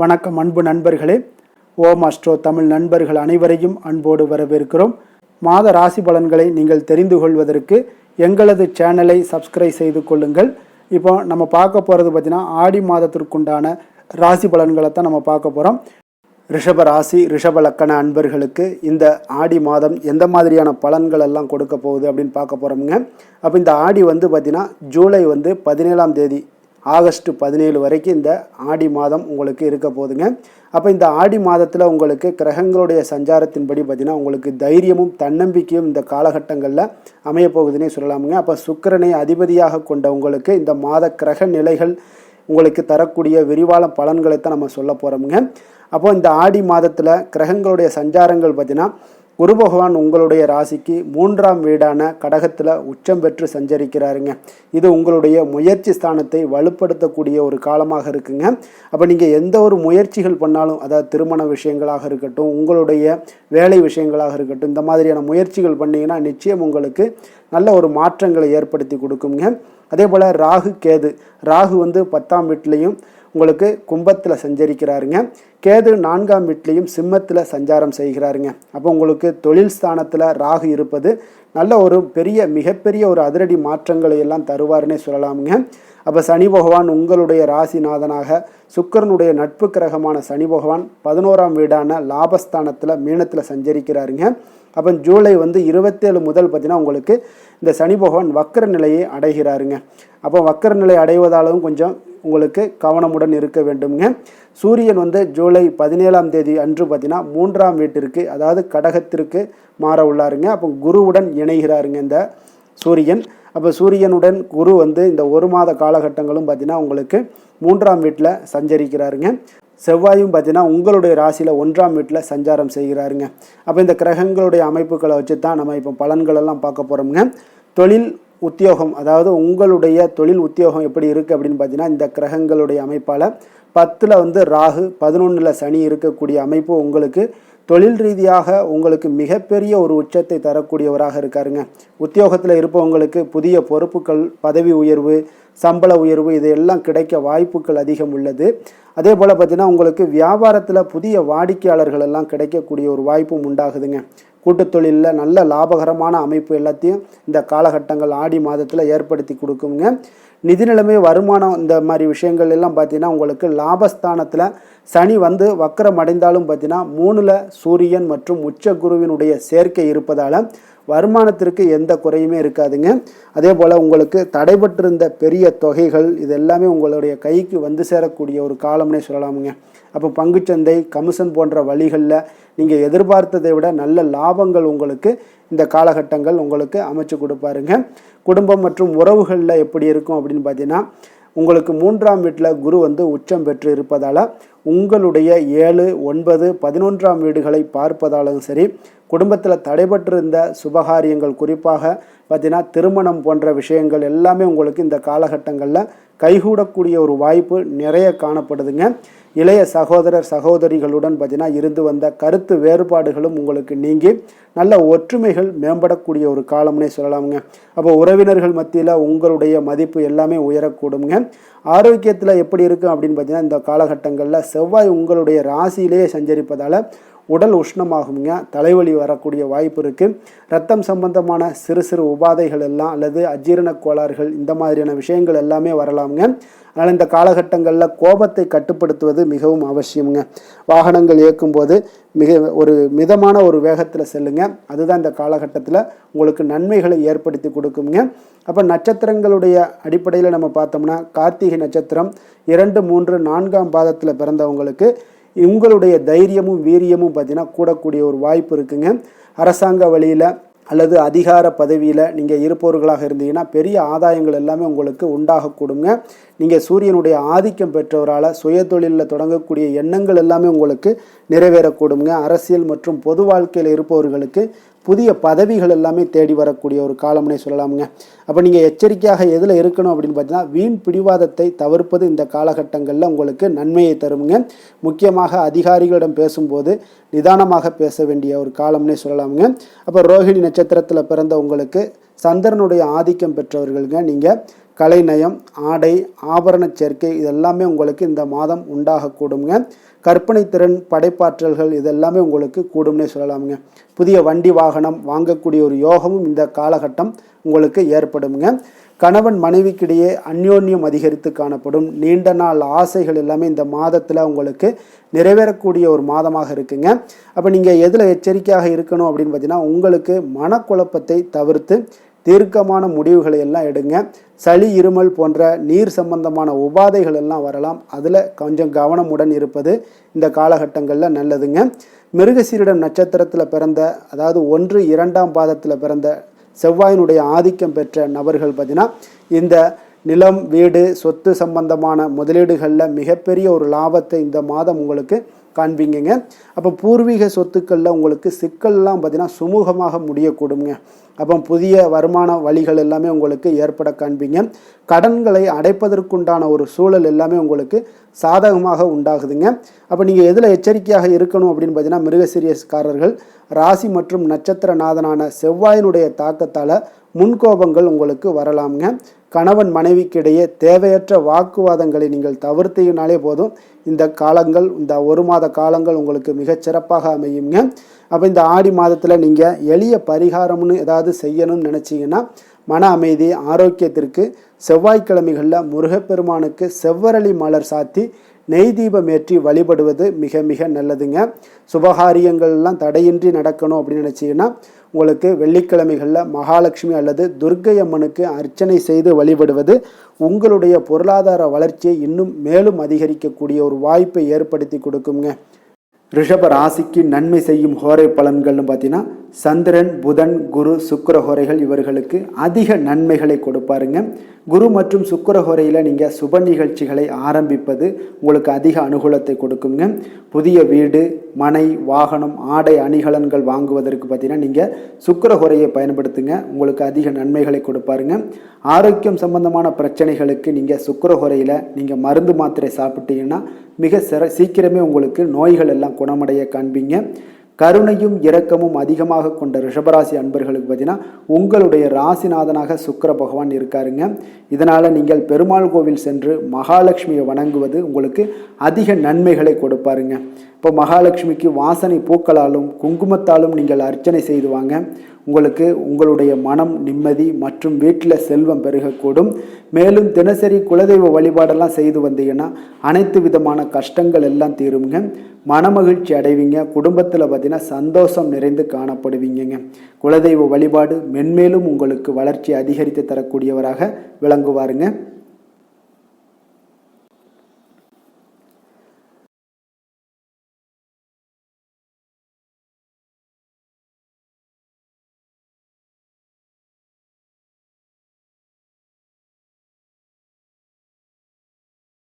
வணக்கம் அன்பு நண்பர்களே. ஓம் அஸ்ட்ரோ தமிழ் நண்பர்கள் அனைவரையும் அன்போடு வரவேற்கிறோம். மாத ராசி பலன்களை நீங்கள் தெரிந்து கொள்வதற்கு எங்களது சேனலை சப்ஸ்கிரைப் செய்து கொள்ளுங்கள். இப்போ நம்ம பார்க்க போகிறது பார்த்தீங்கன்னா ஆடி மாதத்திற்குண்டான ராசி பலன்களை தான் நம்ம பார்க்க போகிறோம். ரிஷப ராசி ரிஷப லக்கண அன்பர்களுக்கு இந்த ஆடி மாதம் எந்த மாதிரியான பலன்கள் எல்லாம் கொடுக்க போகுது அப்படின்னு பார்க்க போகிறோமுங்க. அப்போ இந்த ஆடி பார்த்தீங்கன்னா ஜூலை 17ஆம் தேதி ஆகஸ்ட் 17 வரைக்கும் இந்த ஆடி மாதம் உங்களுக்கு இருக்க போகுதுங்க. அப்போ இந்த ஆடி மாதத்தில் உங்களுக்கு கிரகங்களுடைய சஞ்சாரத்தின்படி பார்த்தீங்கன்னா உங்களுக்கு தைரியமும் தன்னம்பிக்கையும் இந்த காலகட்டங்களில் அமைய போகுதுன்னே சொல்லலாமுங்க. அப்போ சுக்கிரனை அதிபதியாக கொண்ட உங்களுக்கு இந்த மாத கிரக நிலைகள் உங்களுக்கு தரக்கூடிய விரிவான பலன்களைத்தான் நம்ம சொல்ல போகிறோமுங்க. அப்போ இந்த ஆடி மாதத்தில் கிரகங்களுடைய சஞ்சாரங்கள் பார்த்தீங்கன்னா குரு பகவான் உங்களுடைய ராசிக்கு 3ஆம் வீடான கடகத்தில் உச்சம் பெற்று சஞ்சரிக்கிறாருங்க. இது உங்களுடைய முயற்சி ஸ்தானத்தை வலுப்படுத்தக்கூடிய ஒரு காலமாக இருக்குங்க. அப்போ நீங்கள் எந்த ஒரு முயற்சிகள் பண்ணாலும், அதாவது திருமண விஷயங்களாக இருக்கட்டும், உங்களுடைய வேலை விஷயங்களாக இருக்கட்டும், இந்த மாதிரியான முயற்சிகள் பண்ணிங்கன்னா நிச்சயம் உங்களுக்கு நல்ல ஒரு மாற்றங்களை ஏற்படுத்தி கொடுக்குங்க. அதே போல் ராகு கேது, ராகு 10ஆம் வீட்லேயும் உங்களுக்கு கும்பத்தில் சஞ்சரிக்கிறாருங்க. கேது 4ஆம் வீட்லேயும் சிம்மத்தில் சஞ்சாரம் செய்கிறாருங்க. அப்போ உங்களுக்கு தொழில் ஸ்தானத்தில் ராகு இருப்பது நல்ல ஒரு மிகப்பெரிய ஒரு அதிரடி மாற்றங்களை எல்லாம் தருவார்னே சொல்லலாமுங்க. அப்போ சனி பகவான் உங்களுடைய ராசிநாதனாக சுக்கிரனுடைய நட்பு கிரகமான சனி பகவான் 11ஆம் வீடான லாபஸ்தானத்தில் மீனத்தில் சஞ்சரிக்கிறாருங்க. அப்போ ஜூலை 27 முதல் பார்த்தீங்கன்னா உங்களுக்கு இந்த சனி பகவான் வக்கர நிலையை அடைகிறாருங்க. அப்போ வக்கர நிலை அடைவதாலும் கொஞ்சம் உங்களுக்கு கவனமுடன் இருக்க வேண்டுங்க. சூரியன் ஜூலை 17ஆம் தேதி அன்று பார்த்தீங்கன்னா 3ஆம் வீட்டிற்கு, அதாவது கடகத்திற்கு மாற உள்ளாருங்க. அப்போ குருவுடன் இணைகிறாருங்க இந்த சூரியன். அப்போ சூரியனுடன் குரு இந்த ஒரு மாத காலகட்டங்களும் பார்த்தீங்கன்னா உங்களுக்கு 3ஆம் வீட்டில் சஞ்சரிக்கிறாருங்க. செவ்வாயும் பார்த்தீங்கன்னா உங்களுடைய ராசியில் 1ஆம் வீட்டில் சஞ்சாரம் செய்கிறாருங்க. அப்போ இந்த கிரகங்களுடைய அமைப்புகளை வச்சு தான் நம்ம இப்போ பலன்களெல்லாம் பார்க்க போகிறோமுங்க. தொழில் உத்தியோகம், அதாவது உங்களுடைய தொழில் உத்தியோகம் எப்படி இருக்குது அப்படின்னு பார்த்தீங்கன்னா இந்த கிரகங்களுடைய அமைப்பால் 10ல் ராகு 11ல் சனி இருக்கக்கூடிய அமைப்பு உங்களுக்கு தொழில் ரீதியாக உங்களுக்கு மிகப்பெரிய ஒரு உச்சத்தை தரக்கூடியவராக இருக்காருங்க. உத்தியோகத்தில் இருப்பவங்களுக்கு புதிய பொறுப்புகள், பதவி உயர்வு, சம்பள உயர்வு இதையெல்லாம் கிடைக்க வாய்ப்புகள் அதிகம் உள்ளது. அதே போல் பார்த்தீங்கன்னா உங்களுக்கு வியாபாரத்தில் புதிய வாடிக்கையாளர்கள் எல்லாம் கிடைக்கக்கூடிய ஒரு வாய்ப்பும் உண்டாகுதுங்க. கூட்டுத் தொழிலில் நல்ல லாபகரமான அமைப்பு எல்லாத்தையும் இந்த காலகட்டங்கள் ஆடி மாதத்தில் ஏற்படுத்தி கொடுக்குங்க. நிதி நிலைமை, வருமானம், இந்த மாதிரி விஷயங்கள் எல்லாம் பார்த்தீங்கன்னா உங்களுக்கு லாபஸ்தானத்தில் சனி வக்கரம் அடைந்தாலும் பார்த்தீங்கன்னா 3ல் சூரியன் மற்றும் உச்ச குருவினுடைய சேர்க்கை இருப்பதால் வருமானத்திற்கு எந்த குறையுமே இருக்காதுங்க. அதே போல் உங்களுக்கு தடைபட்டிருந்த பெரிய தொகைகள் இது எல்லாமே உங்களுடைய கைக்கு சேரக்கூடிய ஒரு காலம்னே சொல்லலாமுங்க. அப்போ பங்குச்சந்தை, கமிஷன் போன்ற வழிகளில் நீங்கள் எதிர்பார்த்ததை விட நல்ல லாபங்கள் உங்களுக்கு இந்த காலகட்டங்கள் உங்களுக்கு அமைச்சு கொடுப்பாருங்க. குடும்பம் மற்றும் உறவுகளில் எப்படி இருக்கும் அப்படின்னு பார்த்தீங்கன்னா உங்களுக்கு 3ஆம் வீட்டில் குரு உச்சம் பெற்று இருப்பதால் உங்களுடைய 7, 9, 11ஆம் வீடுகளை பார்ப்பதாலும் சரி, குடும்பத்தில் தடைபட்டிருந்த சுபகாரியங்கள், குறிப்பாக பார்த்தீங்கன்னா திருமணம் போன்ற விஷயங்கள் எல்லாமே உங்களுக்கு இந்த காலகட்டங்களில் கைகூடக்கூடிய ஒரு வாய்ப்பு நிறைய காணப்படுதுங்க. இளைய சகோதரர் சகோதரிகளுடன் பார்த்தீங்கன்னா இருந்து வந்த கருத்து வேறுபாடுகளும் உங்களுக்கு நீங்கி நல்ல ஒற்றுமைகள் மேம்படக்கூடிய ஒரு காலம்னே சொல்லலாமுங்க. அப்போ உறவினர்கள் மத்தியில் உங்களுடைய மதிப்பு எல்லாமே உயரக்கூடுங்க. ஆரோக்கியத்தில் எப்படி இருக்கும் அப்படின்னு பார்த்தீங்கன்னா இந்த காலகட்டங்களில் செவ்வாய் உங்களுடைய ராசியிலேயே சஞ்சரிப்பதால் உடல் உஷ்ணமாகுங்க, தலைவலி வரக்கூடிய வாய்ப்பு இருக்குது. ரத்தம் சம்பந்தமான சிறு சிறு உபாதைகள் எல்லாம் அல்லது அஜீரண கோளாறுகள் இந்த மாதிரியான விஷயங்கள் எல்லாமே வரலாமுங்க. அதனால் இந்த காலகட்டங்களில் கோபத்தை கட்டுப்படுத்துவது மிகவும் அவசியமுங்க. வாகனங்கள் இயக்கும்போது ஒரு மிதமான ஒரு வேகத்தில் செல்லுங்க. அதுதான் இந்த காலகட்டத்தில் உங்களுக்கு நன்மைகளை ஏற்படுத்தி கொடுக்குங்க. அப்போ நட்சத்திரங்களுடைய அடிப்படையில் நம்ம பார்த்தோம்னா கார்த்திகை நட்சத்திரம் 2, 3, 4ஆம் பாதத்தில் பிறந்தவங்களுக்கு உங்களுடைய தைரியமும் வீரியமும் பார்த்தீங்கன்னா கூடக்கூடிய ஒரு வாய்ப்பு இருக்குங்க. அரசாங்க வழியில் அல்லது அதிகார பதவியில் நீங்கள் இருப்பவர்களாக இருந்தீங்கன்னா பெரிய ஆதாயங்கள் எல்லாமே உங்களுக்கு உண்டாகக்கூடுங்க. நீங்கள் சூரியனுடைய ஆதிக்கம் பெற்றவரால் சுய தொழிலில் தொடங்கக்கூடிய எண்ணங்கள் எல்லாமே உங்களுக்கு நிறைவேறக்கூடுங்க. அரசியல் மற்றும் பொது வாழ்க்கையில் இருப்பவர்களுக்கு புதிய பதவிகள் எல்லாமே தேடி வரக்கூடிய ஒரு காலம்னே சொல்லலாமுங்க. அப்போ நீங்கள் எச்சரிக்கையாக எதில் இருக்கணும் அப்படின்னு பார்த்தீங்கன்னா, வீண் பிடிவாதத்தை தவிர்ப்பது இந்த காலகட்டங்களில் உங்களுக்கு நன்மையை தருமுங்க. முக்கியமாக அதிகாரிகளிடம் பேசும்போது நிதானமாக பேச வேண்டிய ஒரு காலம்னே சொல்லலாமுங்க. அப்போ ரோஹிணி நட்சத்திரத்தில் பிறந்த உங்களுக்கு சந்திரனுடைய ஆதிக்கம் பெற்றவர்களுங்க. நீங்கள் கலைநயம், ஆடை, ஆபரண சேர்க்கை இதெல்லாமே உங்களுக்கு இந்த மாதம் உண்டாகக்கூடுங்க. கற்பனை திறன், படைப்பாற்றல்கள் இதெல்லாமே உங்களுக்கு கூடும்னே சொல்லலாமுங்க. புதிய வண்டி வாகனம் வாங்கக்கூடிய ஒரு யோகமும் இந்த காலகட்டம் உங்களுக்கு ஏற்படுங்க. கணவன் மனைவிக்கிடையே அந்யோன்யம் அதிகரித்து காணப்படும். நீண்ட நாள் ஆசைகள் எல்லாமே இந்த மாதத்தில் உங்களுக்கு நிறைவேறக்கூடிய ஒரு மாதமாக இருக்குங்க. அப்போ நீங்கள் எதில் எச்சரிக்கையாக இருக்கணும் அப்படின்னு பார்த்தீங்கன்னா, உங்களுக்கு மனக்குழப்பத்தை தவிர்த்து தீர்க்கமான முடிவுகளை எல்லாம் எடுங்க. சளி, இருமல் போன்ற நீர் சம்பந்தமான உபாதைகள் எல்லாம் வரலாம். அதில் கொஞ்சம் கவனமுடன் இருப்பது இந்த காலகட்டங்களில் நல்லதுங்க. மிருகசீரிடம் நட்சத்திரத்தில் பிறந்த, அதாவது 1, 2ஆம் பாதத்தில் பிறந்த செவ்வாயினுடைய ஆதிக்கம் பெற்ற நபர்கள் பார்த்தீங்கன்னா, இந்த நிலம், வீடு, சொத்து சம்பந்தமான முதலீடுகளில் மிகப்பெரிய ஒரு லாபத்தை இந்த மாதம் உங்களுக்கு காண்பீங்க. அப்போ பூர்வீக சொத்துக்களில் உங்களுக்கு சிக்கல்லாம் பார்த்தீங்கன்னா சுமூகமாக முடியக்கூடுங்க. அப்போ புதிய வருமான வழிகள் எல்லாமே உங்களுக்கு ஏற்பட காண்பீங்க. கடன்களை அடைப்பதற்குண்டான ஒரு சூழல் எல்லாமே உங்களுக்கு சாதகமாக உண்டாகுதுங்க. அப்போ நீங்கள் எதில் எச்சரிக்கையாக இருக்கணும் அப்படின்னு பார்த்தீங்கன்னா, மிருகசீரியஸ்காரர்கள் ராசி மற்றும் நட்சத்திர நாதனான செவ்வாயினுடைய தாக்கத்தால் முன்கோபங்கள் உங்களுக்கு வரலாமுங்க. கணவன் மனைவிக்கிடையே தேவையற்ற வாக்குவாதங்களை நீங்கள் தவிர்த்தினாலே போதும். இந்த காலங்கள், இந்த 1 மாத காலங்கள் உங்களுக்கு மிகச்சிறப்பாக அமையுங்க. அப்போ இந்த ஆடி மாதத்தில் நீங்கள் எளிய பரிகாரம்னு ஏதாவது செய்யணும்னு நினச்சிங்கன்னா, மன அமைதி, ஆரோக்கியத்திற்கு செவ்வாய்க்கிழமைகளில் முருகப்பெருமானுக்கு செவ்வரளி மலர் சாத்தி நெய் தீபம் ஏற்றி வழிபடுவது மிக மிக நல்லதுங்க. சுபகாரியங்கள்லாம் தடையின்றி நடக்கணும் அப்படின்னு நினச்சிங்கன்னா, உங்களுக்கு வெள்ளிக்கிழமைகளில் மகாலட்சுமி அல்லது துர்க்கை அம்மனுக்கு அர்ச்சனை செய்து வழிபடுவது உங்களுடைய பொருளாதார வளர்ச்சியை இன்னும் மேலும் அதிகரிக்கக்கூடிய ஒரு வாய்ப்பை ஏற்படுத்தி கொடுக்குங்க. ரிஷப ராசிக்கு நன்மை செய்யும் ஹோரை பலன்கள்னு பார்த்தீங்கன்னா, சந்திரன், புதன், குரு, சுக்கிர ஹோரைகள் இவர்களுக்கு அதிக நன்மைகளை கொடுப்பாருங்க. குரு மற்றும் சுக்கிர ஹோரையில் நீங்கள் சுப நிகழ்ச்சிகளை ஆரம்பிப்பது உங்களுக்கு அதிக அனுகூலத்தை கொடுக்குங்க. புதிய வீடு, மனை, வாகனம், ஆடை, அணிகலன்கள் வாங்குவதற்கு பார்த்தீங்கன்னா நீங்கள் சுக்கிர ஹோரையை பயன்படுத்துங்க. உங்களுக்கு அதிக நன்மைகளை கொடுப்பாருங்க. ஆரோக்கியம் சம்பந்தமான பிரச்சனைகளுக்கு நீங்கள் சுக்கிர ஹோரையில் நீங்கள் மருந்து மாத்திரை சாப்பிட்டீங்கன்னா மிக சீக்கிரமே உங்களுக்கு நோய்கள் எல்லாம் குணமடைய காண்பீங்க. கருணையும் இரக்கமும் அதிகமாக கொண்ட ரிஷபராசி அன்பர்களுக்கு பார்த்தீங்கன்னா, உங்களுடைய ராசிநாதனாக சுக்கிர பகவான் இருக்காருங்க. இதனால் நீங்கள் பெருமாள் கோவில் சென்று மகாலட்சுமியை வணங்குவது உங்களுக்கு அதிக நன்மைகளை கொடுப்பாருங்க. இப்போ மகாலட்சுமிக்கு வாசனை பூக்களாலும் குங்குமத்தாலும் நீங்கள் அர்ச்சனை செய்து வாங்க. உங்களுக்கு உங்களுடைய மனம் நிம்மதி மற்றும் வீட்டில் செல்வம் பெருகக்கூடும். மேலும் தினசரி குலதெய்வ வழிபாடெல்லாம் செய்து வந்தீங்கன்னா அனைத்து விதமான கஷ்டங்கள் எல்லாம் தீருங்க. மனமகிழ்ச்சி அடைவீங்க. குடும்பத்தில் பார்த்தீங்கன்னா சந்தோஷம் நிறைந்து காணப்படுவீங்க. குலதெய்வ வழிபாடு மென்மேலும் உங்களுக்கு வளர்ச்சி அதிகரித்து தரக்கூடியவராக விளங்குவாருங்க.